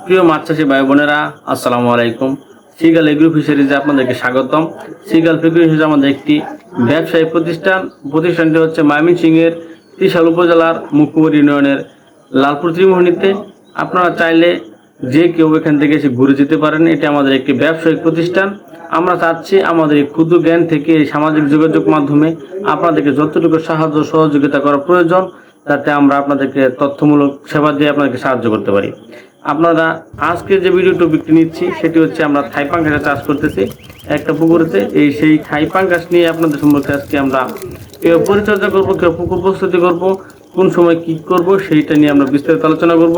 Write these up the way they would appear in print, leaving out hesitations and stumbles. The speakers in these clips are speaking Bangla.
প্রিয় মাছ চাষী ভাই বোনেরা, আসসালামু আলাইকুম। সিগাল এগ্রো ফিশারিজে আপনাদেরকে স্বাগতম। সিগাল ফিশারিজ আমাদের একটি ব্যবসায়িক প্রতিষ্ঠান। প্রতিষ্ঠানটি হচ্ছে ময়মনসিংহের ত্রিশাল উপজেলার মুকুমুর ইউনিয়নের লালপুর ত্রিমোহনীতে। আপনারা চাইলে যে কেউ এখান থেকে এসে ঘুরে যেতে পারেন। এটি আমাদের একটি ব্যবসায়িক প্রতিষ্ঠান। আমরা চাচ্ছি আমাদের এই ক্ষুদ্র জ্ঞান থেকে এই সামাজিক যোগাযোগ মাধ্যমে আপনাদেরকে যতটুকু সাহায্য সহযোগিতা করা প্রয়োজন, যাতে আমরা আপনাদেরকে তথ্যমূলক সেবা দিয়ে আপনাদেরকে সাহায্য করতে পারি। আপনারা আজকে যে ভিডিও টপিকটি নিচ্ছি সেটি হচ্ছে আমরা থাই পাঙ্গাস চাষ করতেছি একটা পুকুরেতে। সেই থাই পাঙ্গাস নিয়ে আপনাদের সম্পর্কে আজকে আমরা কেউ পরিচর্যা করব, কেউ পুকুর প্রস্তুতি করব, কোন সময় কি করব সেইটা নিয়ে আমরা বিস্তারিত আলোচনা করব।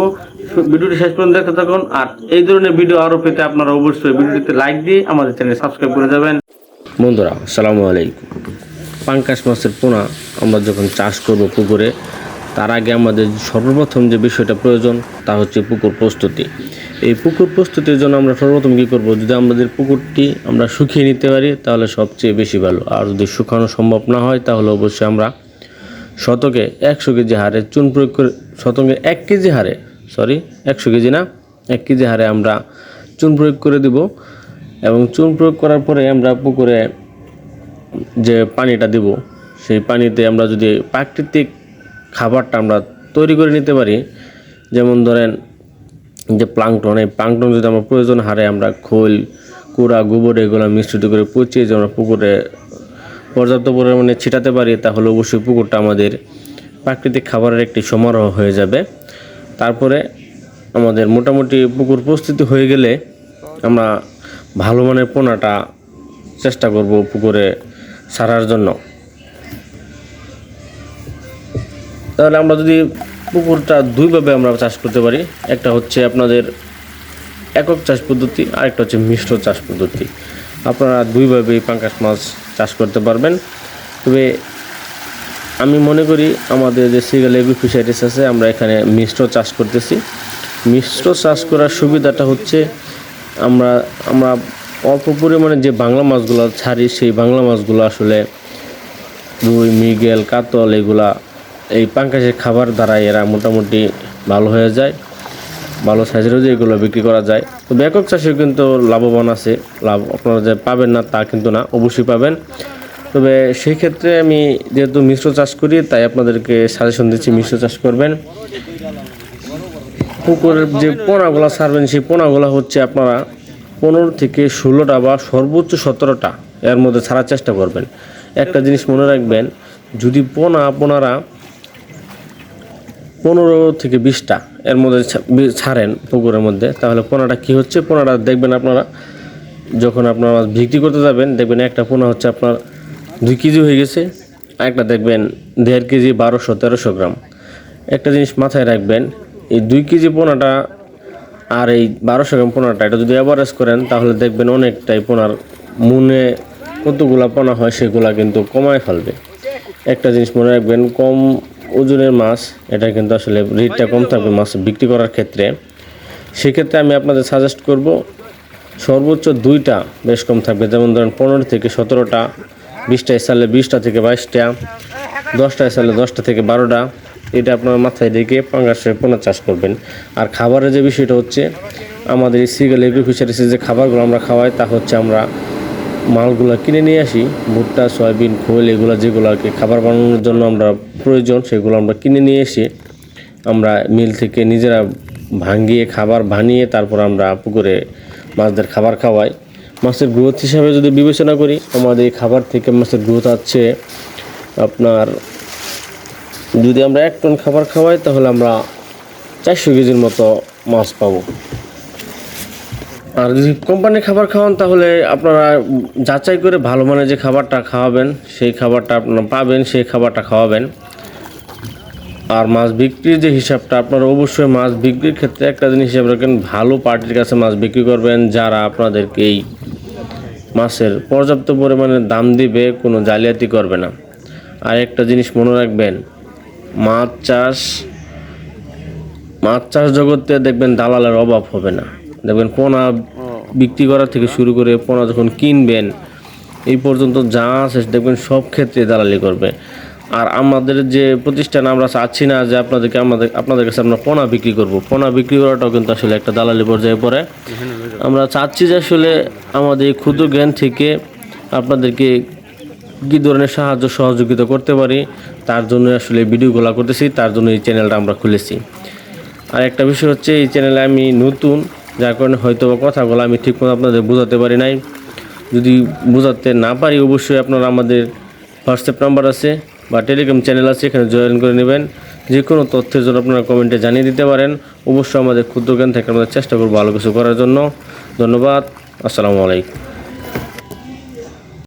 ভিডিওটি শেষ পর্যন্ত দেখতে থাকুন। আর এই ধরনের ভিডিও আরও পেতে আপনারা অবশ্যই ভিডিওটিতে লাইক দিয়ে আমাদের চ্যানেল সাবস্ক্রাইব করে যাবেন। বন্ধুরা, আসসালামু আলাইকুম। পাঙ্গাস মাছের পোনা আমরা যখন চাষ করব পুকুরে, তার আগে আমাদের সর্বপ্রথম যে বিষয়টা প্রয়োজন তা হচ্ছে পুকুর প্রস্তুতি। এই পুকুর প্রস্তুতির জন্য আমরা সর্বপ্রথম কী করব, যদি আমাদের পুকুরটি আমরা শুকিয়ে নিতে পারি তাহলে সবচেয়ে বেশি ভালো। আর যদি শুকানো সম্ভব না হয় তাহলে অবশ্যই আমরা শতকে 100 কেজি হারে চুন প্রয়োগ করে, শতকে 1 কেজি হারে, 100 কেজি না, 1 কেজি হারে আমরা চুন প্রয়োগ করে দেব। এবং চুন প্রয়োগ করার পরে আমরা পুকুরে যে পানিটা দেব, সেই পানিতে আমরা যদি প্রাকৃতিক খাবারটা আমরা তৈরি করে নিতে পারি, যেমন ধরেন যে প্লাঙ্কটন, এই প্লাঙ্কটন যদি আমরা প্রয়োজন হারে আমরা খোল, কুড়া, গোবর এগুলো মিশ্রিত করে পচিয়ে যে আমরা পুকুরে পর্যাপ্ত পরিমাণে ছিটাতে পারি, তাহলে অবশ্যই পুকুরটা আমাদের প্রাকৃতিক খাবারের একটি সমারোহ হয়ে যাবে। তারপরে আমাদের মোটামুটি পুকুর প্রস্তুতি হয়ে গেলে আমরা ভালো মানের পোনাটা চেষ্টা করব পুকুরে ছাড়ার জন্য। তাহলে আমরা যদি পুকুরটা দুইভাবে আমরা চাষ করতে পারি, একটা হচ্ছে আপনাদের একক চাষ পদ্ধতি, আরেকটা হচ্ছে মিশ্র চাষ পদ্ধতি। আপনারা দুইভাবেই পাঙ্গাস মাছ চাষ করতে পারবেন। তবে আমি মনে করি আমাদের যে সিগাল এগ্রো ফিশারিজ আছে, আমরা এখানে মিশ্র চাষ করতেছি। মিশ্র চাষ করার সুবিধাটা হচ্ছে আমরা অল্প পরিমাণে যে বাংলা মাছগুলো ছাড়ি, সেই বাংলা মাছগুলো আসলে রুই, মৃগেল, কাতল এগুলা এই পাঙ্গাসের খাবার দ্বারা এরা মোটামুটি ভালো হয়ে যায়, ভালো সাইজেরও যে এগুলো বিক্রি করা যায়। তো একক চাষেও কিন্তু লাভবান আছে, লাভ আপনারা যে পাবেন না তা কিন্তু না, অবশ্যই পাবেন। তবে সেই ক্ষেত্রে আমি যেহেতু মিশ্র চাষ করি, তাই আপনাদেরকে সাজেশন দিচ্ছি মিশ্র চাষ করবেন। পুকুরের যে পোনাগুলো ছাড়বেন, সেই পোনাগুলো হচ্ছে আপনারা 15 থেকে 16টা বা সর্বোচ্চ 17টা এর মধ্যে ছাড়ার চেষ্টা করবেন। একটা জিনিস মনে রাখবেন, যদি পোনা আপনারা 15 থেকে 20টা এর মধ্যে ছাড়েন পুকুরের মধ্যে, তাহলে পোনাটা কি হচ্ছে, পোনাটা দেখবেন আপনারা যখন আপনারা মাছ বিক্রি করতে যাবেন, দেখবেন একটা পোনা হচ্ছে আপনার 2 কেজি হয়ে গেছে, একটা দেখবেন 1.5 কেজি 1200-1300 গ্রাম। একটা জিনিস মাথায় রাখবেন, এই 2 কেজি পোনাটা আর এই 1200 গ্রাম পোনাটা এটা যদি অ্যাভারেজ করেন, তাহলে দেখবেন অনেকটাই পোনার মনে কতগুলা পোনা হয় সেগুলা কিন্তু কমায় ফেলবে। একটা জিনিস মনে রাখবেন, কম ওজনের মাছ এটা কিন্তু আসলে রেটটা কম থাকবে মাছ বিক্রি করার ক্ষেত্রে। সেক্ষেত্রে আমি আপনাদের সাজেস্ট করব সর্বোচ্চ 2টা বেশ কম থাকবে, যেমন ধরেন 15 থেকে 17টা, 20টা এসালে 20টা থেকে 22টা, 10টা এসালে 10টা থেকে 12টা। এটা আপনার মাথায় রেখে পাঙ্গাসের পোনা চাষ করবেন। আর খাবারের যে বিষয়টা হচ্ছে, আমাদের এই সিগাল এগ্রো ফিশারিজে যে খাবারগুলো আমরা খাওয়াই, তা হচ্ছে আমরা মালগুলো কিনে নিয়ে আসি, ভুট্টা, সয়াবিন, খোল এগুলো যেগুলোকে খাবার বানানোর জন্য আমরা প্রয়োজন, সেগুলো আমরা কিনে নিয়ে এসে আমরা মিল থেকে নিজেরা ভাঙিয়ে খাবার বানিয়ে তারপর আমরা পুকুরে মাছদের খাবার খাওয়াই। মাছের গ্রোথ হিসাবে যদি বিবেচনা করি, আমাদের এই খাবার থেকে মাছের গ্রোথ আছে আপনার, যদি আমরা 1 টন খাবার খাওয়াই তাহলে আমরা 400 কেজির মতো মাছ পাবো। আর যদি কোম্পানির খাবার খাওয়ান, তাহলে আপনারা যাচাই করে ভালো মানের যে খাবারটা খাওয়াবেন, সেই খাবারটা আপনারা পাবেন, সেই খাবারটা খাওয়াবেন। আর মাছ বিক্রির যে হিসাবটা, আপনারা অবশ্যই মাছ বিক্রির ক্ষেত্রে একটা জিনিস হিসাব রাখেন, ভালো পার্টির কাছে মাছ বিক্রি করবেন, যারা আপনাদেরকে এই মাছের পর্যাপ্ত পরিমাণে দাম দিবে, কোনো জালিয়াতি করবে না। আর একটা জিনিস মনে রাখবেন, মাছ চাষ জগতে দেখবেন দালালের অভাব হবে না। দেখবেন পোনা বিক্রি করা থেকে শুরু করে পোনা যখন কিনবেন এই পর্যন্ত যা আছে দেখবেন সব ক্ষেত্রে দালালি করবে। আর আমাদের যে প্রতিষ্ঠান আমরা চাচ্ছি না যে আপনাদের কাছে আমরা পোনা বিক্রি করব। পোনা বিক্রি করাটাও কিন্তু আসলে একটা দালালি পর্যায়ে পড়ে। আমরা চাচ্ছি যে আসলে আমাদের এই ক্ষুদ্র জ্ঞান থেকে আপনাদেরকে কী ধরনের সাহায্য সহযোগিতা করতে পারি তার জন্য আসলে ভিডিওগুলো করতেছি, তার জন্য এই চ্যানেলটা আমরা খুলেছি। আর একটা বিষয় হচ্ছে এই চ্যানেলে আমি নতুন, যার কারণে হয়তো কথাগুলো আমি ঠিকমতো আপনাদের বোঝাতে পারি নাই। যদি বোঝাতে না পারি অবশ্যই আপনারা আমাদের হোয়াটসঅ্যাপ নাম্বার আছে বা টেলিগ্রাম চ্যানেল আছে, এখানে জয়েন করে নেবেন। যে কোনো তথ্যের জন্য আপনারা কমেন্টে জানিয়ে দিতে পারেন। অবশ্যই আমাদের ক্ষুদ্র জ্ঞান থেকে আমাদের চেষ্টা করবো ভালো কিছু করার জন্য। ধন্যবাদ। আসসালামু আলাইকুম।